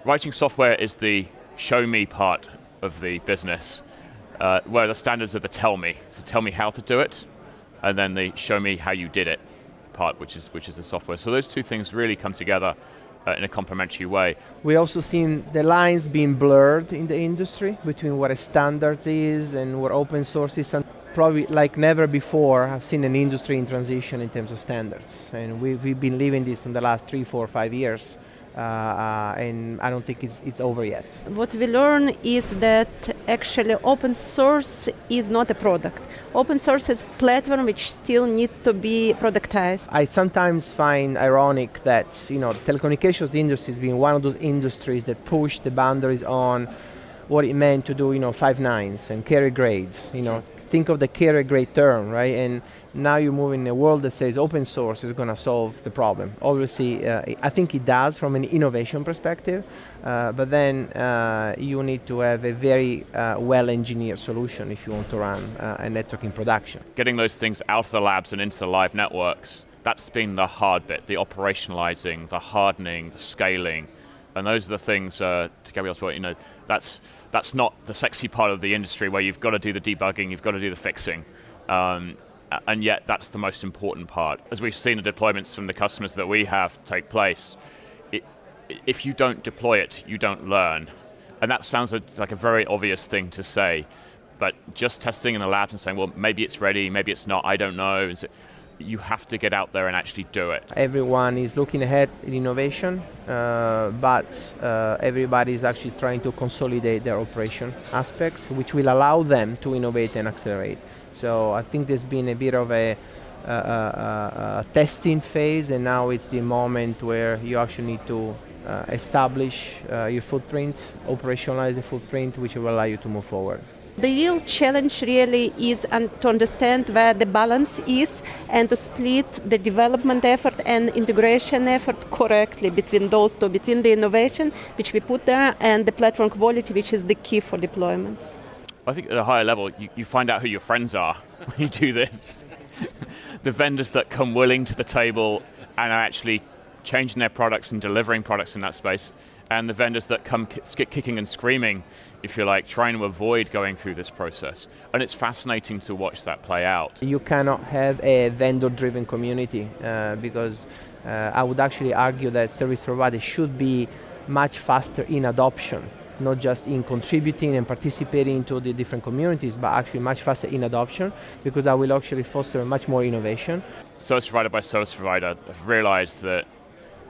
Writing software is the show me part of the business, where the standards are the tell me. So tell me how to do it, and then the show me how you did it part, which is the software. So those two things really come together in a complementary way. We also seen the lines being blurred in the industry between what a standards is and what open source is. And probably like never before, I've seen an industry in transition in terms of standards. And we've been living this in the last 3, 4, 5 years. And I don't think it's over yet. What we learn is that actually open source is not a product. Open source is a platform which still need to be productized. I sometimes find ironic that telecommunications industry has been one of those industries that push the boundaries on what it meant to do 5 nines and carrier grades. Think of the carrier grade term, right? And now you're moving in a world that says open source is going to solve the problem. Obviously, I think it does from an innovation perspective, but then you need to have a very well-engineered solution if you want to run a network in production. Getting those things out of the labs and into the live networks, that's been the hard bit, the operationalizing, the hardening, the scaling, and those are the things, to Gabriel's point, that's not the sexy part of the industry where you've got to do the debugging, you've got to do the fixing. And yet that's the most important part. As we've seen the deployments from the customers that we have take place, if you don't deploy it, you don't learn. And that sounds like a very obvious thing to say, but just testing in the labs and saying, well, maybe it's ready, maybe it's not, I don't know. And so you have to get out there and actually do it. Everyone is looking ahead in innovation, but everybody is actually trying to consolidate their operation aspects, which will allow them to innovate and accelerate. So I think there's been a bit of a testing phase, and now it's the moment where you actually need to establish your footprint, operationalize the footprint, which will allow you to move forward. The real challenge really is to understand where the balance is and to split the development effort and integration effort correctly between those two, between the innovation which we put there and the platform quality, which is the key for deployments. I think at a higher level, you find out who your friends are when you do this. The vendors that come willing to the table and are actually changing their products and delivering products in that space, and the vendors that come kicking and screaming, if you like, trying to avoid going through this process. And it's fascinating to watch that play out. You cannot have a vendor-driven community because I would actually argue that service providers should be much faster in adoption, not just in contributing and participating to the different communities, but actually much faster in adoption, because that will actually foster much more innovation. Service provider by service provider have realized that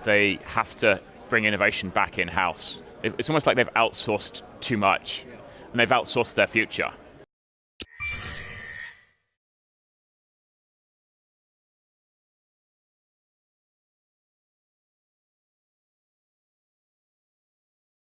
they have to bring innovation back in-house. It's almost like they've outsourced too much, and they've outsourced their future.